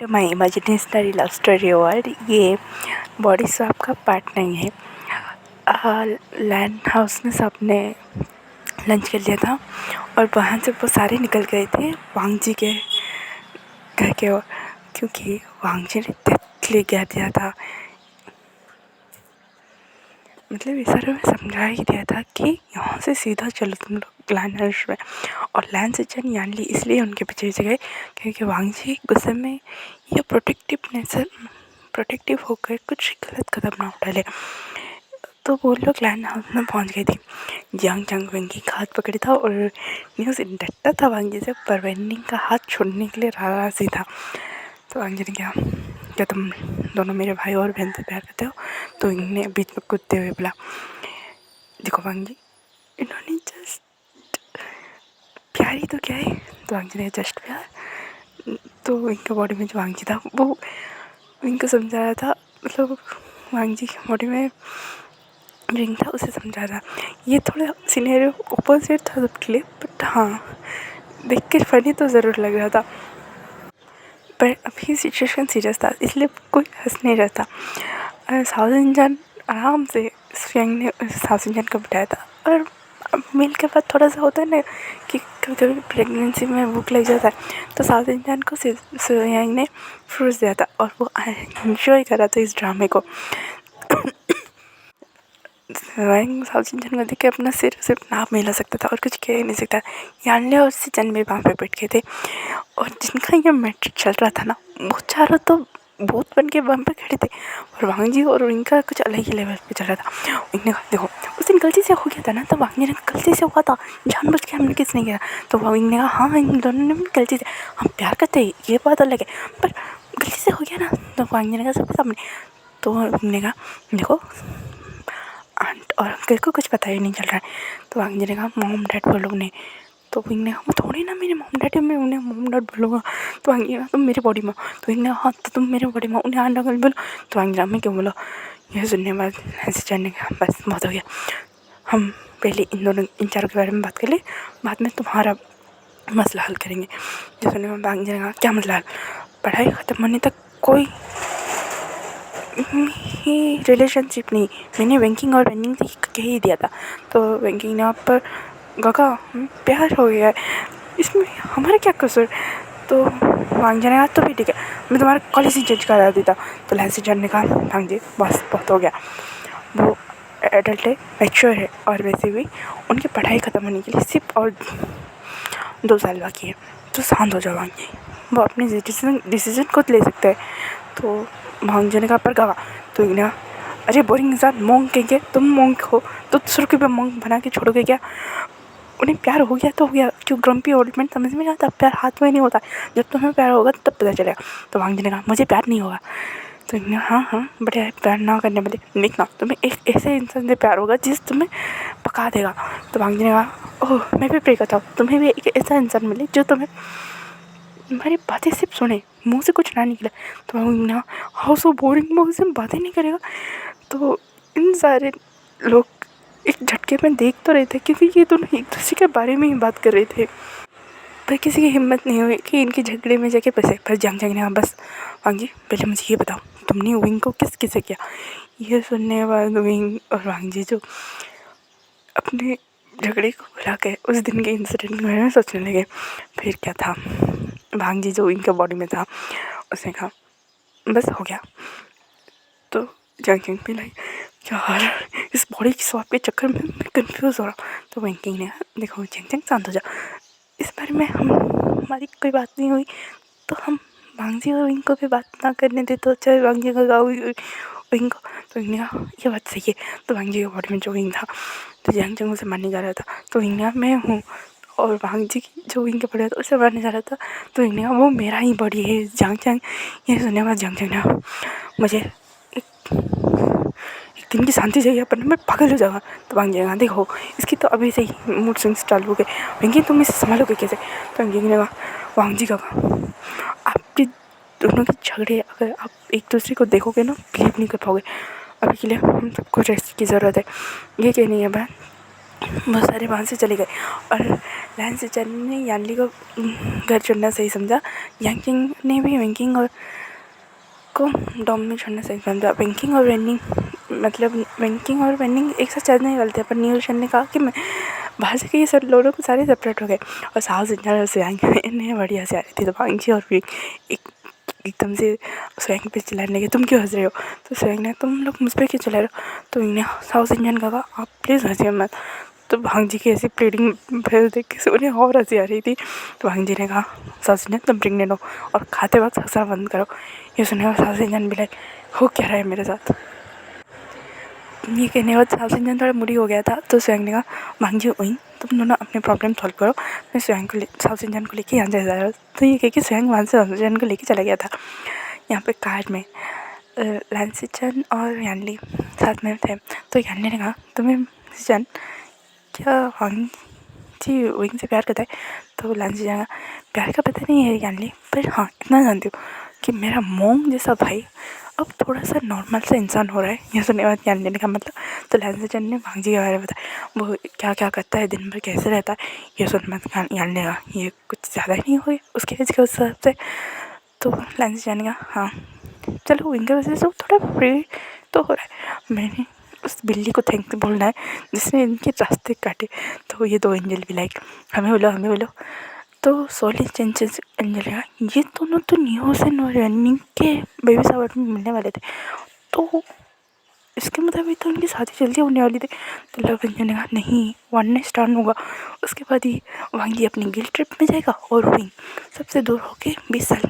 माई imaginary love story world. ये body swap का part नहीं है। लैंड हाउस में सबने लंच कर लिया था और वहाँ से वो सारे निकल गए थे वांग जी के घर के ओर, क्योंकि वांग जी ने डेथली कह दिया था, मतलब इशारों में समझा ही दिया था कि यहाँ से सीधा चलो तुम लोग लैंड हाउस में। और लैंड सिचन यानली इसलिए उनके पीछे गए क्योंकि वांग जी गुस्से में या प्रोटेक्टिव होकर कुछ गलत कदम ना उठा ले। तो वो लोग लैंड हाउस में पहुँच गई थी। यांग चंग वेंगी का हाथ पकड़ी था और न्यूज़ डरता था वांग जी से, पर वेंडिंग का हाथ छोड़ने के लिए राजी था। तो वांग जी ने क्या तुम दोनों मेरे भाई और बहन से प्यार करते हो? तो इन्हें बीच में कूदते हुए बोला, देखो वांग जी, इन्होंने जस्ट प्यार ही तो क्या है। तो वांग जी ने जस्ट प्यार, तो इनके बॉडी में जो वांग जी था वो इनको समझा रहा था, मतलब वांग जी की बॉडी में रिंग था उसे समझा रहा। ये थोड़ा सिनेरियो अपोजिट था सबके लिए, बट हाँ देख कर फनी तो ज़रूर लग रहा था। पर अभी सिचुएशन सीरियस था इसलिए कोई हंस नहीं रहा था। साउथ इंडियन आराम से स्वयं ने साउथ इंडियन को बिठाया था। और मील के बाद थोड़ा सा होता है ना कि कभी कभी प्रेगनेंसी में भूख लग जाता है, तो साउथ इंडियन को स्वयं ने फ्रूट्स दिया था और वो एंजॉय करा था इस ड्रामे को। साउथ इंडियन को देख के अपना सिर्फ नाप मिला सकता था और कुछ कह ही नहीं सकता। यानले और सिचन भी वहाँ पे बैठ गए थे और जिनका ये मैटर चल रहा था ना, वो चारों तो भूत बन के वहाँ पे खड़े थे और वांग जी और इनका कुछ अलग ही लेवल पे चल रहा था। इनने कहा देखो उस दिन गलती से हो गया था ना, तो वांग जी ने गलती से हुआ था, जानबूझ के हमने किसने किया। तो वांग ने कहा हाँ इन दोनों ने भी गलती से, हम प्यार करते हैं ये बात अलग है, पर गलती से हो गया ना। तो वांग जी ने कहा सबके सामने। तो हमने कहा देखो आंट और अंकल को कुछ पता ही नहीं चल रहा है। तो वांग जी ने कहा मॉम डैड बोलो उन्हें। तो विंग ने कहा मैं थोड़ी ना मेरे मॉम डैड है, मैं उन्हें मॉम डैड बोलूँगा। तो वांग जी ने कहा तुम मेरी बॉडी में। तो विंग ने कहा हाँ तो तुम मेरे बॉडी में, उन्हें आंट अंकल बोलो। तो वांग जी ने मैं क्यों बोला। यह सुनने के बाद ऐसे चढ़ने का बस बहुत हो गया, हम पहले इन चारों के बारे में बात कर ले, बाद में तुम्हारा मसला हल करेंगे। जो सुनने में वांग जी ने कहा क्या मसला हल? पढ़ाई ख़त्म होने तक कोई ही रिलेशनशिप नहीं, मैंने बैंकिंग और वेंडिंग से कह ही दिया था। तो बैंकिंग ने आप पर गगा प्यार हो गया है, इसमें हमारा क्या कसूर। तो वांग जी ने कहा तो भी ठीक है, मैं तुम्हारा कॉलेज ही चेंज करा देता। तो लैंसी जन ने कहा वांग जी बस बहुत हो गया, वो एडल्ट है, मैच्योर है और वैसे भी उनकी पढ़ाई ख़त्म होने के लिए सिर्फ और 2 साल बाकी है। तो शांत हो जाओ वांग जी, वो अपने डिसीजन खुद ले सकते हैं। तो वांग जी ने कहा पर गवा। तो इन्हें अरे बोरिंग इंसान मोंग कहेंगे, तुम मोंग हो तो दूसरों को भी मोंग बना के छोड़ोगे क्या? उन्हें प्यार हो गया तो हो गया, क्यों ग्रम्पी ओल्ड मैन समझ में नहीं आता, प्यार हाथ में नहीं होता, जब तुम्हें प्यार होगा तब पता चलेगा। तो वांग जी ने कहा मुझे प्यार नहीं होगा। तो इन्हें हाँ बढ़िया है, प्यार ना करने वाले देखना तुम्हें एक ऐसे इंसान से प्यार होगा जिस तुम्हें पका देगा। तो वांग जी ने कहा ओह मैं भी प्रे करता हूँ तुम्हें भी एक ऐसा इंसान मिले जो तुम्हें तुम्हारी बातें सिर्फ सुने, मुंह से कुछ ना निकले। तो ना हाउ सो बोरिंग, मुंह से बातें नहीं करेगा। तो इन सारे लोग एक झटके में देख तो रहे थे क्योंकि ये दोनों एक दूसरे के बारे में ही बात कर रहे थे, पर किसी की हिम्मत नहीं हुई कि इनके झगड़े में जाके फंसे। पर जंग ने कहा बस वांग जी पहले मुझे ये बताओ तुमने विंग को किस किसे किया। ये सुनने के बाद विंग और वांग जी जो अपने झगड़े को भुला के उस दिन के इंसिडेंट के बारे में सोचने लगे। फिर क्या था, वांग जी जो इनके बॉडी में था उसने कहा बस हो गया। तो जंग भी लाई यार इस बॉडी की स्वाप के चक्कर में मैं कंफ्यूज हो रहा। तो वैंकिंग ने कहा देखो जंग शांत हो जा, इस बारे में हमारी कोई बात नहीं हुई, तो हम वांग जी और विंग को भी बात ना करने दे तो चाहे वांग जी का गाँव विंग को। तो विंग ने कहा ये बात सही है। तो वांग जी के बॉडी में जो विंग था, तो जंग उसे मारने जा रहा था। तो विंग ने कहा मैं हूँ, और वांग जी की जो विंग के बॉडी था उसे मारने जा रहा था। तो विंग ने कहा वो मेरा ही बॉडी है जंग। ये सुनने के बाद जंग ने कहा मुझे एक दिन की शांति चाहिए, पर मैं पागल हो जाऊँगा। तो वांग जी ने कहा देखो इसकी तो अभी से ही मूड स्विंग्स चालू हो गए, वेंगी तुम इसे संभालोगे कैसे। तो वेंगी ने कहा वांग जी का आपके दोनों के झगड़े अगर आप एक दूसरे को देखोगे ना बिलीव नहीं कर पाओगे, अभी के लिए हम सबको रेस्ट की ज़रूरत है। ये कहनी है बात, बहुत सारे वहाँ से चले गए और लैंसचन ने यानली को घर छोड़ना सही समझा, यांगकिंग ने भी वेंकिंग और को डॉम में छोड़ना सही समझा। वेंकिंग और वेनिंग मतलब वेंकिंग और वेनिंग एक साथ चल नहीं गलते, पर न्यूशन ने कहा कि मैं बाहर से कहीं सब लोगों को सारे सेपरेट हो गए और साहस इंजन से आएंगे बढ़िया से आ रही थी। तो वांगजी और भी एकदम से स्वयं पे चिल्लाने लगे, तुम क्यों हंस रहे हो? तो स्वयं ने, तुम लोग मुझ पर क्यों चिल्ला रहे हो? तो इन्हें साउथ इंडियन कहा, आप प्लीज़ हंसिए मत। तो भांगजी की ऐसी प्लीडिंग फिर देख के उन्हें और हंसी आ रही थी। तो भांगजी ने कहा, साउथ इंडियन तुम प्रेग्नेंट हो और खाते वक्त हंसना बंद करो। ये सुने और साउथ इंडियन भी लाइक, हो क्या रहा है मेरे साथ? ये कहने के बाद साउथ इंडियन थोड़ा मूडी हो गया था। तो स्वयं ने कहा, भांगजी वहीं तुम दोनों अपने प्रॉब्लम सॉल्व करो, मैं स्वयं को साउथ इंडियन को लेके यहाँ जा रहा हूँ। तो ये कह के स्वयं वहाँ से साउथ इंडियन को लेके चला गया था। यहाँ पे कार में लैंसचन और यानली साथ में थे। तो यानली ने कहा, तुम्हें चन क्या वांगजी वहीं से प्यार करता है? तो लैंसचन का, प्यार का पता नहीं है यानली, पर हाँ इतना जानती हूँ कि मेरा मोंग जैसा भाई अब थोड़ा सा नॉर्मल सा इंसान हो रहा है। ये सुनने के बाद यानली ने कहा, मतलब? तो लैंसचन ने भांगजी के बारे में बताया, वो क्या क्या करता है, दिन भर कैसे रहता है। ये सुन मत यानली ने कहा, ये कुछ ज़्यादा ही नहीं हो गया उसके एज के उस हिसाब से? तो लैंसचन ने कहा, हाँ चलो इनके वजह से थोड़ा फ्री तो हो रहा है। मैंने उस बिल्ली को थैंक यू बोलना है जिसने इनके रास्ते काटे। तो ये दो एंजल भी लाइक, हमें बोलो। तो सोली चेंजेस एंजल का, ये दोनों तो न्यूसन और रनिंग के बेबी शावर में मिलने वाले थे, तो इसके मुताबिक तो उनकी शादी जल्दी होने वाली थी। तो लव एंजल ने कहा, नहीं 1 नाइट स्टैंड होगा, उसके बाद ही वांगी अपनी गिल ट्रिप में जाएगा और विंग सबसे दूर होके 20 साल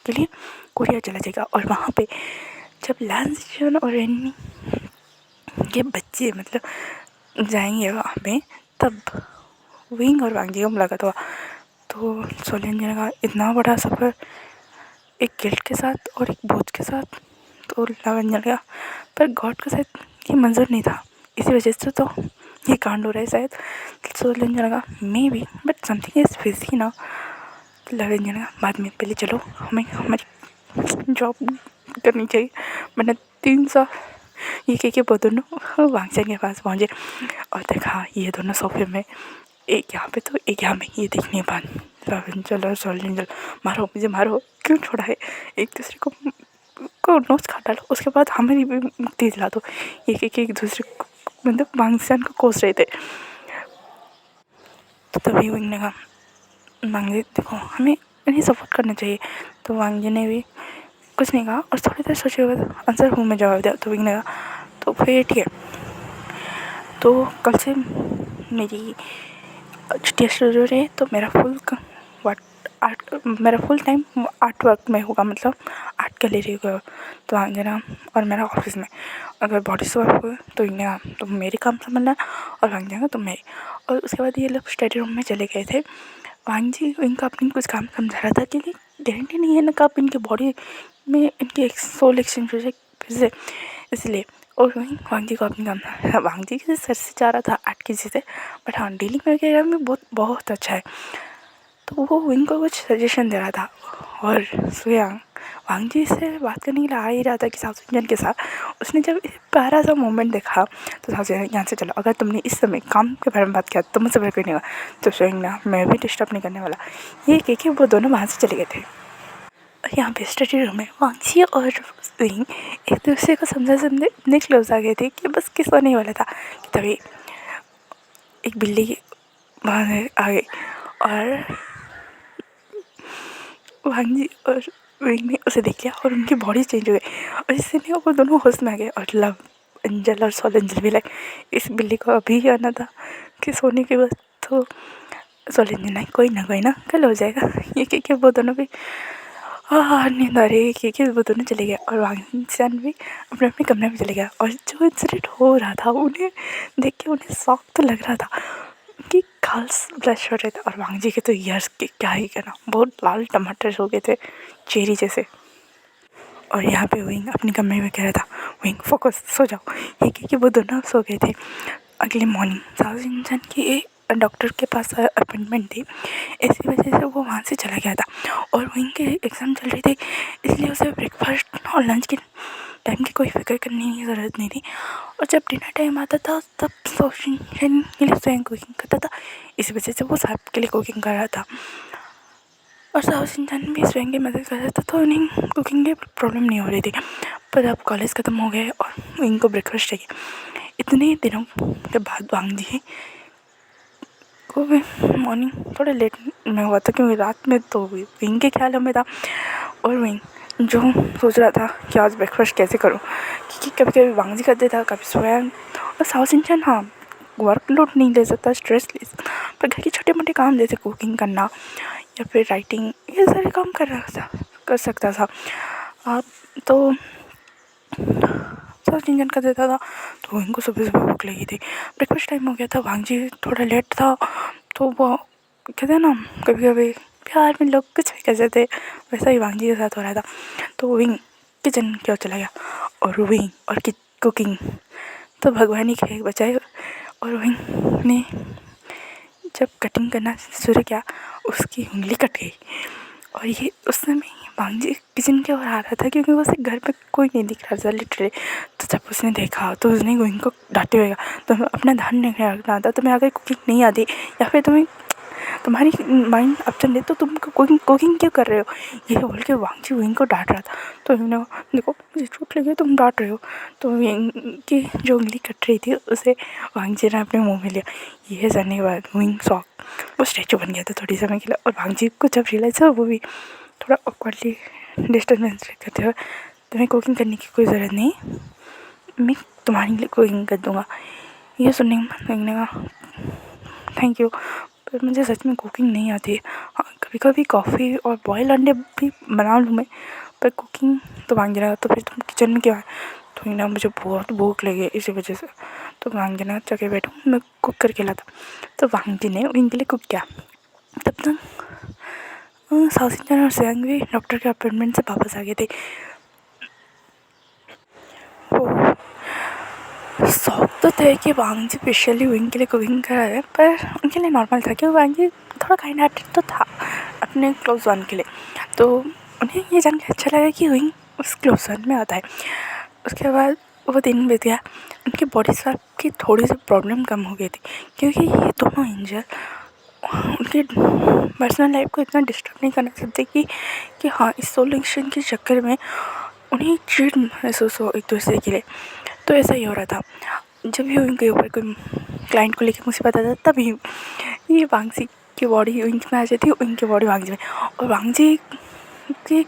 के लिए कोरिया चला जाएगा। और वहाँ पे जब लैंसचन और रैनी के बच्चे मतलब जाएंगे वहाँ पे, तब विंग और वांगी को मुलाकात हुआ। तो सोलेन ने कहा, इतना बड़ा सफ़र एक गिल्ट के साथ और एक बोझ के साथ। तो लवन जल गया, पर गॉड का शायद ये मंजूर नहीं था, इसी वजह से तो ये कांड हो रहा है शायद। सोलेन जल गया, may be, but something is Fiji ना। लवन जल गया, बाद में पहले चलो हमें हमारी जॉब करनी चाहिए, मैंने 3 साल। ये कह के वो दोनों वांगचन के पास पहुँचे और देखा ये दोनों सोफे में, एक यहाँ पे तो एक यहाँ में, ये देखने पान लवेंजल और सोलेंजल, मारो मुझे मारो, क्यों छोड़ा है, एक दूसरे को नोच खा डालो, उसके बाद हमें भी मुक्ति दिला दो। ये कह के एक दूसरे को मतलब वांगचन को कोस रहे थे। तो तभी विंग ने कहा, वांगजी देखो हमें इन्हें सपोर्ट करना चाहिए। तो वांगजी ने भी कुछ नहीं कहा और थोड़ी देर सोचे हुए आंसर हूँ में जवाब दिया। तो विंग ने कहा, तो फिर ठीक है, तो कल से मेरी छुट्टियाँ शुरू रहे, तो मेरा मेरा फुल टाइम आर्ट वर्क में होगा, मतलब आर्ट गैलरी का। तो आगे ना, और मेरा ऑफिस में अगर बॉडी से वर्क हुआ तो इन्हें तो मेरे काम संभालना और भाग जाएगा तो मेरे। और उसके बाद ये लोग स्टडी रूम में चले गए थे। वांगजी इनका अपनी कुछ काम समझा रहा था, क्योंकि गारंटी नहीं है ना कब इनके बॉडी में इनकी एक सोल एक्सचेंज हो जाए फिर से, इसलिए। और वहीं वांगजी को अपनी काम था, वांगजी के सर से जा रहा था आर्ट की चीज़ें, बट हाँ डीलिंग वगैरह में बहुत अच्छा है। तो वो विंग को कुछ सजेशन दे रहा था और स्वयं वांगजी से बात करने के लिए आ ही रहा था कि साउथ इंडियन के साथ। उसने जब प्यारा सा मोमेंट देखा तो साउथ इंडियन, यहाँ से चलो, अगर तुमने इस समय काम के बारे में बात किया तो मुझसे बात नहीं होगा। तो स्वयं ना, मैं भी डिस्टर्ब नहीं करने वाला। ये कह के वो दोनों वहाँ से चले गए थे। यहाँ पे स्टडी रूम में वांगजी और विंग एक दूसरे को समझे इतने क्लोज आ गए थे कि बस किस होने वाला था कि तभी एक बिल्ली वहाँ आ गई और वांगजी और विंग ने उसे देख लिया और उनकी बॉडी चेंज हो गई और इससे नहीं वो दोनों होश में आ गए। और लव एंजल और सोल एंजल भी लाइक, इस बिल्ली को अभी ही आना था कि सोने के बाद। तो सोल एंजल नहीं, कोई ना कल हो जाएगा। ये कह वो दोनों भी नींद आ रही है कि वो दोनों चले गए और वांगचन भी अपने अपने कमरे में चले गया। और जो इंसिडेंट हो रहा था उन्हें देख के उन्हें शौक तो लग रहा था कि गर्ल्स ब्लश हो रहे थे और वांगजी के तो ईयर्स के क्या ही कहना, बहुत लाल टमाटर हो गए थे चेरी जैसे। और यहाँ पे विंग अपने कमरे में कह रहा था, विंग फोकस सो जाओ। ये कि वो दोनों सो गए थे। अगले मॉर्निंग साउथ इंडियन की डॉक्टर के पास अपॉइंटमेंट थी, इसी वजह से वो वहाँ से चला गया था। और विंग के एग्ज़ाम चल रहे थे, इसलिए उसे ब्रेकफास्ट और लंच की टाइम की कोई फिक्र करने की ज़रूरत नहीं थी। और जब डिनर टाइम आता था तब सोशन के लिए स्वयं कुकिंग करता था, इसी वजह से वो सबके लिए कुकिंग कर रहा था। और साउथ भी स्वयं की मदद कर रहा था, तो उन्हें कुकिंग की प्रॉब्लम नहीं हो रही थी। पर अब कॉलेज ख़त्म हो गए और इनको ब्रेकफास्ट चाहिए। इतने दिनों के बाद वांग जी को भी मॉर्निंग थोड़ा लेट में हुआ था, क्योंकि रात में तो विंग के ख्यालों में था। और विंग जो सोच रहा था कि आज ब्रेकफास्ट कैसे करूं, क्योंकि कभी कभी वांग जी कर देता, कभी स्वयं। और साउथ इंडियन हाँ वर्कलोड नहीं ले सकता, स्ट्रेस ले, पर घर के छोटे मोटे काम जैसे कुकिंग करना या फिर राइटिंग, ये सारे काम कर सकता था। तो साउथ इंडियन कर देता था। तो इनको सुबह सुबह भूख लगी थी, ब्रेकफास्ट टाइम हो गया था, वांग जी थोड़ा लेट था। तो वो कहते हैं ना, कभी कभी प्यार में लोग कुछ भी कर देते, वैसा ही वांग जी के साथ हो रहा था। तो विंग किचन क्यों चला गया, और विंग और कुकिंग तो भगवान ही के बचाए। और विंग ने जब कटिंग करना शुरू किया, उसकी उंगली कट गई। और ये उस समय वांग जी किचन की ओर आ रहा था, क्योंकि उसे घर पे कोई नहीं दिख रहा था लिटरली। तो जब उसने देखा तो उसने विंग को डांटे हुए कहा, तो अपना ध्यान नहीं रखना था, तुम्हें अगर कुकिंग नहीं आती या फिर तुम्हारी माइंड अपसेंट है तो तुम कुकिंग क्यों कर रहे हो, ये बोल के वांग जी विंग को डांट रहा था। तो विंग ने कहा, देखो मुझे चोट लगी, तुम डांट रहे हो। तो विंग की जो उंगली कट रही थी उसे वांग जी ने अपने मुँह में लिया। ये जानने के बाद विंग शॉक, वो स्टैचू बन गया था थोड़ी समय के लिए। और वांग जी को जब रियलाइज हुआ, वो भी थोड़ा ऑकवर्डली डिस्टर्बेंस करते हुए, तुम्हें कुकिंग करने की कोई ज़रूरत नहीं, मैं तुम्हारे लिए कुकिंग कर दूँगा। ये सुनने के बाद ने कहा थैंक यू, पर मुझे सच में कुकिंग नहीं आती है। हाँ, कभी कभी कॉफ़ी और बॉयल अंडे भी बना लूँ मैं, पर कुकिंग तो वांग रहा। तो फिर तुम किचन में क्या है, तो ना मुझे बहुत भूख लगी है इसी वजह से, तो वांग ना जगह बैठूँ, मैं कुक करके लाता। तो वांग जी ने उनके लिए कुक किया। तब तक साउथ इंडियन और स्वयं भी डॉक्टर के अपॉइंटमेंट से वापस आ गए थे। शौक तो थे कि वांग जी स्पेशली विंग के लिए कुकिंग करा है, पर उनके लिए नॉर्मल था, क्योंकि वांग जी थोड़ा काइंड हार्टेड तो था अपने क्लोज वन के लिए। तो उन्हें ये जान के अच्छा लगा कि विंग उस क्लोज वन में आता है। उसके बाद वो दिन बीत गया, उनकी बॉडी स्वाप की थोड़ी सी प्रॉब्लम कम हो गई थी, क्योंकि ये दोनों एंजल उनकी पर्सनल लाइफ को इतना डिस्टर्ब नहीं करना चाहते कि हाँ इस सोल्यूशन के चक्कर में उन्हें चीड़ महसूस हो एक दूसरे के लिए। तो ऐसा ही हो रहा था। जब भी उनके ऊपर कोई क्लाइंट को लेकर मुसीबत आता था, तभी ये वांग जी की बॉडी विंग में आ जाती है, उनकी बॉडी वांग जी में। और वांग जी की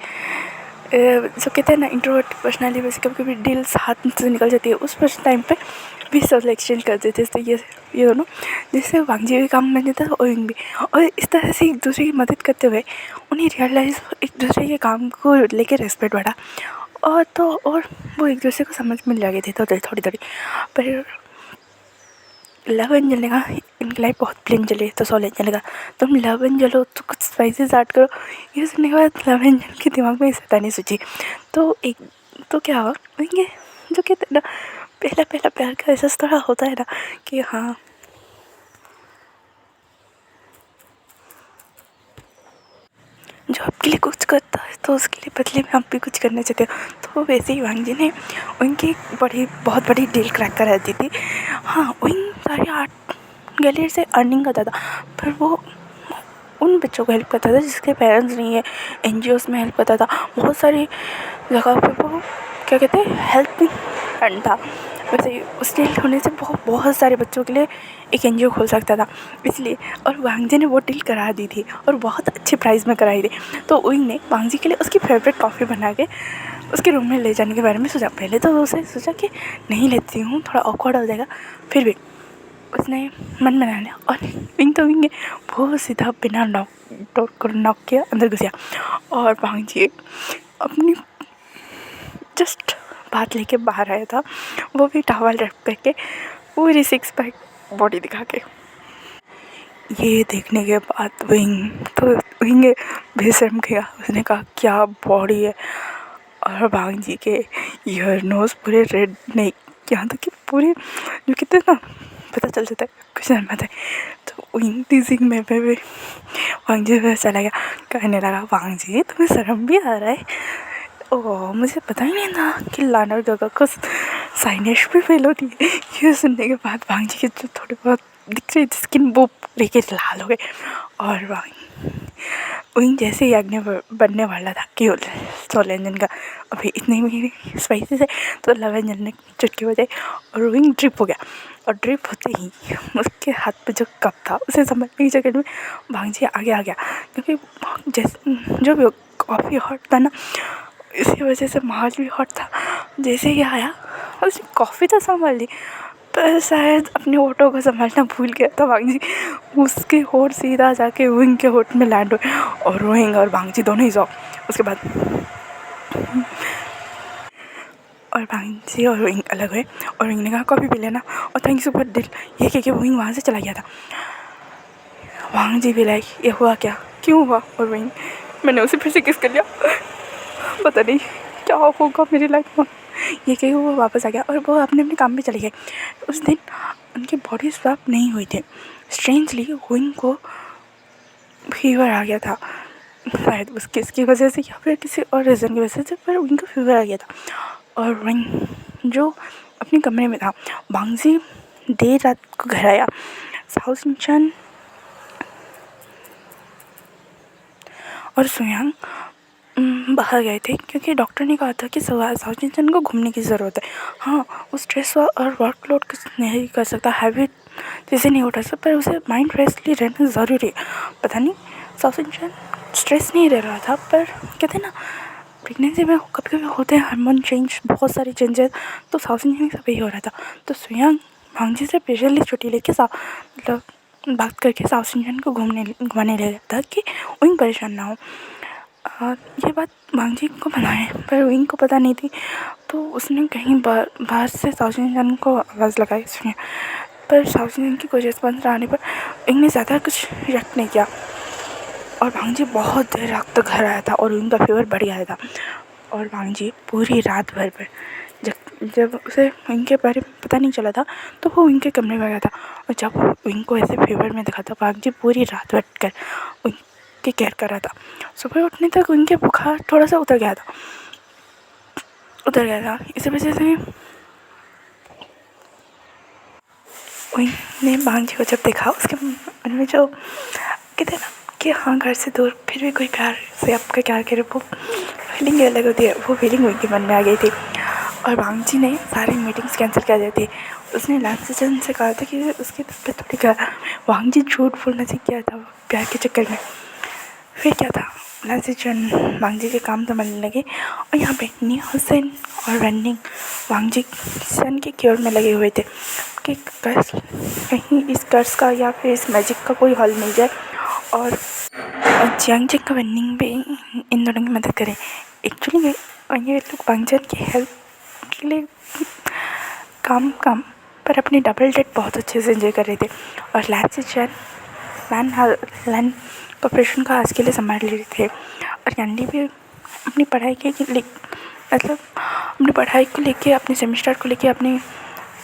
जो कहते हैं ना इंट्रोवर्ट पर्सनैलिटी, वैसे कभी कभी डील्स हाथ से निकल जाती है, उस टाइम पे भी सब एक्सचेंज कर देते थे ये दोनों, जिससे वांग जी भी काम बन जाता है और विंग भी। और इस तरह से एक दूसरे की मदद करते हुए उन्हें रियलाइज एक दूसरे के काम को लेकर रेस्पेक्ट बढ़ा। और वो एक दूसरे को समझ मिल जाती थी थोड़ी थोड़ी। पर लव एंजल ने कहा इनकी लाइफ बहुत प्लेन चली है, तो सॉल एंजल ने कहा तुम लव एंजल हो तो कुछ स्पाइसेस ऐड करो। ये सुनने के बाद लव एंजल के दिमाग में शैतानी सोची। तो क्या हुआ, ये जो कहते हैं ना पहला पहला प्यार का एहसास थोड़ा होता है ना कि हाँ जो आपके लिए कुछ करता है तो उसके लिए बदले में आप भी कुछ करना चाहते हो। तो वैसे ही वांग जी ने उनकी बहुत बड़ी डील क्रैक करा दी थी। हाँ विंग सारे आर्ट गैलरी से अर्निंग करता था, पर वो उन बच्चों को हेल्प करता था जिसके पेरेंट्स नहीं है, NGOs में हेल्प करता था, बहुत सारी जगह पर वो क्या कहते हैं हेल्पिंग हैंड था। वैसे ही उस डील होने से बहुत सारे बच्चों के लिए एक NGO खोल सकता था, इसलिए। और वांग जी ने वो डील करा दी थी और बहुत अच्छे प्राइस में कराई थी। तो विंग ने वांग जी के लिए उसकी फेवरेट कॉफ़ी बना के उसके रूम में ले जाने के बारे में सोचा। पहले तो उसे सोचा कि नहीं लेती हूँ, थोड़ा ऑकवर्ड हो जाएगा, फिर भी उसने मन बना लिया। और विंग तो विंग है, वो सीधा बिना डोर को नॉक किया, अंदर घुसिया। और वांग जी अपनी जस्ट बात लेके बाहर आया था, वो भी टॉवल रख करके पूरी 6 पैक बॉडी दिखा के। ये देखने के बाद विंग बेशर्म गया, उसने कहा क्या बॉडी है। और वांग जी के ईयर नोज पूरे रेड, नहीं यहाँ तक कि पूरे जो कहते हैं ना पता चल जाता है कुछ नहीं पता है। तो विंग टीजिंग में भी वांग जी चला गया, कहने लगा वांग जी तुम्हें शर्म भी आ रहा है, ओह, मुझे पता ही नहीं था कि लानर गगा को साइनेज भी फेल होती है। ये सुनने के बाद भांजी के जो थोड़े बहुत दिख रही थी स्किन वो लेके लाल हो गए। और वहीं जैसे ही आगे बनने वाला था कि सोलेंजन का अभी इतने में स्पाइसी से, तो लवेंजन ने चुटकी बजाई और विंग ड्रिप हो गया। और ड्रिप होते ही उसके हाथ पे जो कप था उसे संभालने की जगह में भांजी आगे आ गया, क्योंकि जैसे जो भी कॉफ़ी हॉट था ना, इसी वजह से माहौल भी हॉट था। जैसे ही आया उसने कॉफ़ी तो संभाल ली, पर शायद अपने होठों को संभालना भूल गया था भांजी। उसके होठ सीधा जाके विंग के होठ में लैंड हुए और विंग और भांजी दोनों ही सो। उसके बाद और भांजी और विंग अलग हुए और विंग ने कहा कॉफ़ी पी लेना और थैंक यू फॉर दिल, ये कह के विंग वहाँ से चला गया था। भांजी भी लाइक ये हुआ क्या, क्यों हुआ? और विंग मैंने उसे फिर से किस कर लिया, पता नहीं क्या होगा मेरी लाइफ में। ये कहीं वो वापस आ गया और वो अपने अपने काम में चले गए। उस दिन उनकी बॉडी स्वैप नहीं हुई थी। स्ट्रेंजली विंग को फीवर आ गया था, शायद उसकी इसकी वजह से या फिर किसी और रीज़न की वजह से, पर विंग को फीवर आ गया था। और विंग जो अपने कमरे में था, भांजी देर रात को घर आया। साओ सिंचन और सुयांग बाहर गए थे, क्योंकि डॉक्टर ने कहा था कि साओ सिंचन को घूमने की ज़रूरत है। हाँ, वो स्ट्रेस और वर्कलोड नहीं कर सकता, हैबिट जैसे नहीं उठा सकता, पर उसे माइंड फ्रेशली रहना ज़रूरी है। पता नहीं साओ सिंचन स्ट्रेस नहीं रह रहा था, पर कहते हैं ना प्रेगनेंसी में कभी कभी होते हैं हार्मोन चेंज, बहुत सारे चेंजेस, तो साओ सिंचन में सब यही हो रहा था। तो सुयांग भांजी से स्पेशली छुट्टी लेके मतलब बात करके साओ सिंचन को घुमाने ले गया था कि विंग परेशान ना हो। ये बात भांजी को पता है, पर विंग को पता नहीं थी। तो उसने कहीं बाहर से साओ सिंचन को आवाज़ लगाई सुनिए, पर साओ सिंचन की कोई रिस्पॉन्स आने पर विंग ने ज़्यादा कुछ रिएक्ट नहीं किया। और भांजी बहुत देर रात तक घर आया था और विंग का फीवर बढ़ गया था। और भांजी पूरी रात भर पर जब उसे विंग के बारे में पता नहीं चला था, तो वो विंग के कमरे में गया था। और जब विंग को ऐसे फीवर में देखा था, भांजी पूरी रात बैठ कर विंग की केयर कर रहा था। सुबह उठने तक विंग के बुखार थोड़ा सा उतर गया था। इसी वजह से विंग ने भांजी को जब देखा, उसके मन में जो कहते हैं ना कि हाँ घर से दूर फिर भी कोई प्यार से आपका क्या करे, वो फीलिंग अलग होती है, वो फीलिंग विंग के मन में आ गई थी। और भांजी ने सारी मीटिंग्स कैंसिल कर दी थी। उसने लांसीचन से कहा था कि उसकी तबीयत थोड़ी खराब। भांजी झूठ बोलना सीख गया था प्यार के चक्कर में। फिर क्या था, लांसीचन भांजी के काम संभालने लगे और यहाँ पे नी हुसैन और रनिंग भांजी सन के क्योर में लगे हुए थे कि कहीं इस कर्ज का या फिर इस मैजिक का कोई हल मिल जाए और जियांग का रनिंग पे इन दोनों की मदद करें। एक्चुअली ये लोग भांगचन की हेल्प के लिए काम पर अपनी डबल डेट बहुत अच्छे से एंजॉय कर रहे थे। और लैंड कॉर्पोरेशन का आज के लिए संभाल रहे थे। और कैंडी भी अपनी पढ़ाई के मतलब अपनी पढ़ाई को लेके, अपने सेमेस्टर को लेके, अपने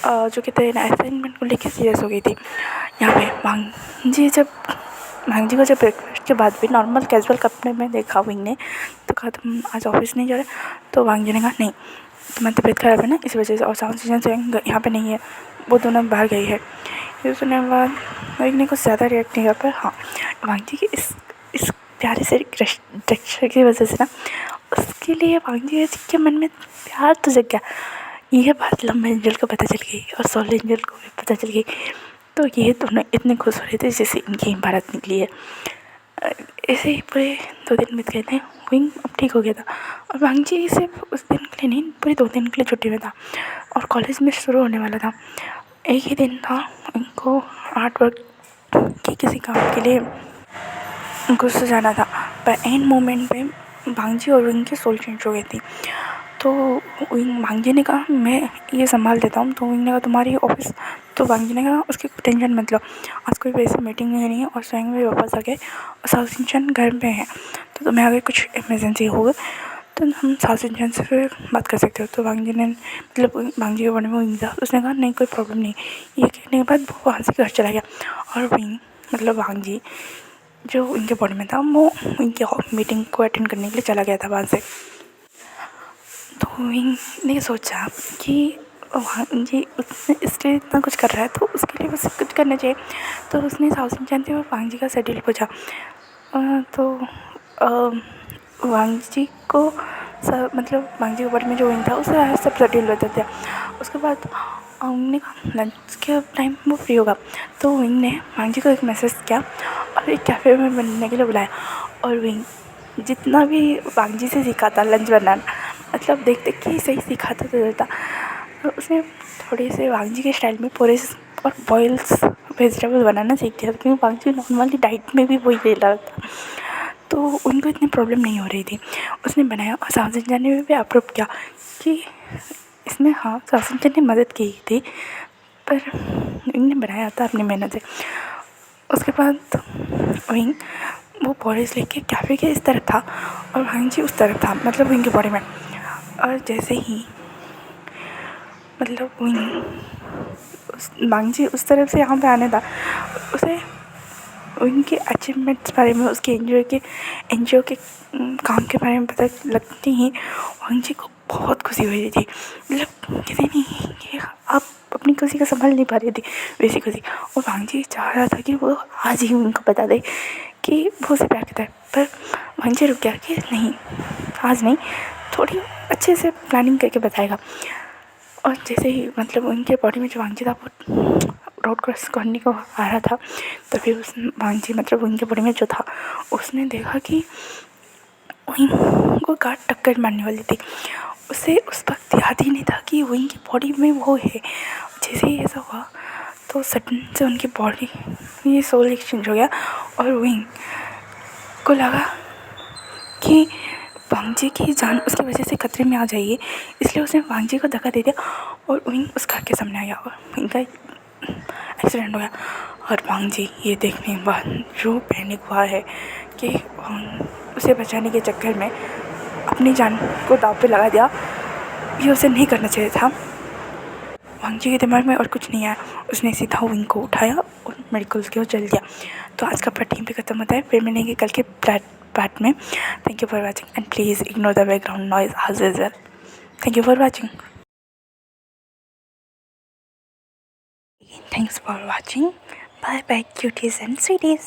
जो कहते हैं असाइनमेंट को लेके सीरियस हो गई थी। यहाँ पे भांजी को जब ब्रेकफास्ट के बाद भी नॉर्मल कैजुअल कपड़े में देखा विंग ने, तो कहा तुम आज ऑफिस नहीं जा रहे? तो भांजी ने कहा नहीं, तुम्हारी तबीयत खराब है ना, इस वजह से। और साउंड सीजन से यहाँ पे नहीं है, वो दोनों बाहर गई है। ये सुनने के बाद विंग ने कुछ ज़्यादा रिएक्ट नहीं किया, पर हाँ भांजी की इस प्यारे से टेक्सचर की वजह से ना उसके लिए भांजी के मन में प्यार तो जग गया। यह बात लम्बे एंजल को पता चल गई और सोल एंजल को भी पता चल गई। तो ये दोनों इतने खुश हो रहे थे जैसे इनकी भारत निकली है। ऐसे ही पूरे 2 दिन बीत गए थे। विंग अब ठीक हो गया था और भांजी सिर्फ उस दिन के लिए नहीं, पूरे 2 दिन के लिए छुट्टी में था और कॉलेज में शुरू होने वाला था। एक ही दिन था इनको आर्ट वर्क के किसी काम के लिए गुस्सा जाना था, पर एंड मोमेंट पे भांजी और विंग की सोल चेंज हो गई थी। तो विंग भांजी ने कहा मैं ये संभाल देता हूँ। तो विंग ने कहा तुम्हारी ऑफिस, तो भांजी ने कहा उसकी टेंशन मत लो, आज कोई वैसे मीटिंग नहीं है और स्वयं भी वापस आ गए और साउथ सिंचन घर में है, तो तुम्हें अगर कुछ इमरजेंसी होगा तो हम साउथ सिंचन से फिर बात कर सकते हो। तो भांजी ने मतलब भांजी के बड़े में विंग था, उसने कहा नहीं कोई प्रॉब्लम नहीं। ये कहने के बाद वो वहाँ से घर चला गया और विंग मतलब भांजी जो इनके बॉडी में था वो इनकी मीटिंग को अटेंड करने के लिए चला गया था वहाँ से। तो विंग ने सोचा कि वहाँ ये उसने इसलिए इतना कुछ कर रहा है तो उसके लिए उसे कुछ करना चाहिए। तो उसने साउथ जानते हुए वांग जी का शेड्यूल पूछा। तो वांग जी को मतलब वांग जी के बॉडी में जो विंग था उसे सब शेड्यूल बता दिया। उसके बाद विंग ने कहा लंच के टाइम वो फ्री होगा, तो विंग ने वांग जी को एक मैसेज किया और एक कैफ़े में बनने के लिए बुलाया। और विंग जितना भी वांग जी से सीखा था लंच बनाना, मतलब देख देख के ही सही सिखाता था। तो उसने थोड़े से वांग जी के स्टाइल में पोरेस और बॉइल्स वेजिटेबल बनाना सीख लिया, क्योंकि वांग जी नॉर्मली डाइट में भी वही ले रहा था, तो उनको इतनी प्रॉब्लम नहीं हो रही थी। उसने बनाया और साउथ इंडियन ने भी अप्रूव किया कि इसमें हाँ साउथ इंडियन ने मदद की थी, पर इन्होंने बनाया था अपनी मेहनत से। उसके बाद विंग वो पोरेस लेके कैफ़े के इस तरफ था और वांग जी उस तरफ था, मतलब विंग के बॉडी में। और जैसे ही मतलब वांग जी उस तरफ से यहाँ पे आने था, उसे उनके अचीवमेंट्स बारे में, उसके एनजीओ के काम के बारे में पता लगते ही वांग जी को बहुत खुशी हो रही थी। मतलब कहते नहीं कि आप अपनी खुशी को संभाल नहीं पा रही थी, वैसी खुशी। और वांग जी चाह रहा था कि वो आज ही उनको बता दे कि वो उसे प्यार करता है, पर वांग जी रुक गया कि नहीं, आज नहीं, थोड़ी अच्छे से प्लानिंग करके बताएगा। और जैसे ही मतलब उनके बॉडी में जो वांग जी था वो रोड क्रॉस करने को आ रहा था, तभी उस वांग जी मतलब उनके बॉडी में जो था उसने देखा कि वहीं को गार्ड टक्कर मारने वाली थी। उसे उस वक्त याद ही नहीं था कि वहीं की बॉडी में वो है। जैसे ही ऐसा हुआ तो सडन से उनकी बॉडी ये सोल एक्सचेंज हो गया और विंग को लगा कि वांग जी की जान उसकी वजह से खतरे में आ जाएगी, इसलिए उसने वांग जी को धक्का दे दिया और विंग उस घर के सामने आ गया और विंग का एक्सीडेंट हो गया। और वांग जी ये देखने के बाद जो पैनिक हुआ है कि उसे बचाने के चक्कर में अपनी जान को दांव पे लगा दिया, ये उसे नहीं करना चाहिए था। वांग जी के दिमाग में और कुछ नहीं आया, उसने सीधा विंग को उठाया और मेडिकल्स की ओर चल दिया। तो आज का पार्ट यहीं पे ख़त्म होता है, फिर मिलेंगे कल के पार्ट में। Thank you for watching and please ignore the background noise as usual. Thank you for watching. Thanks for watching. Bye bye cuties and sweeties.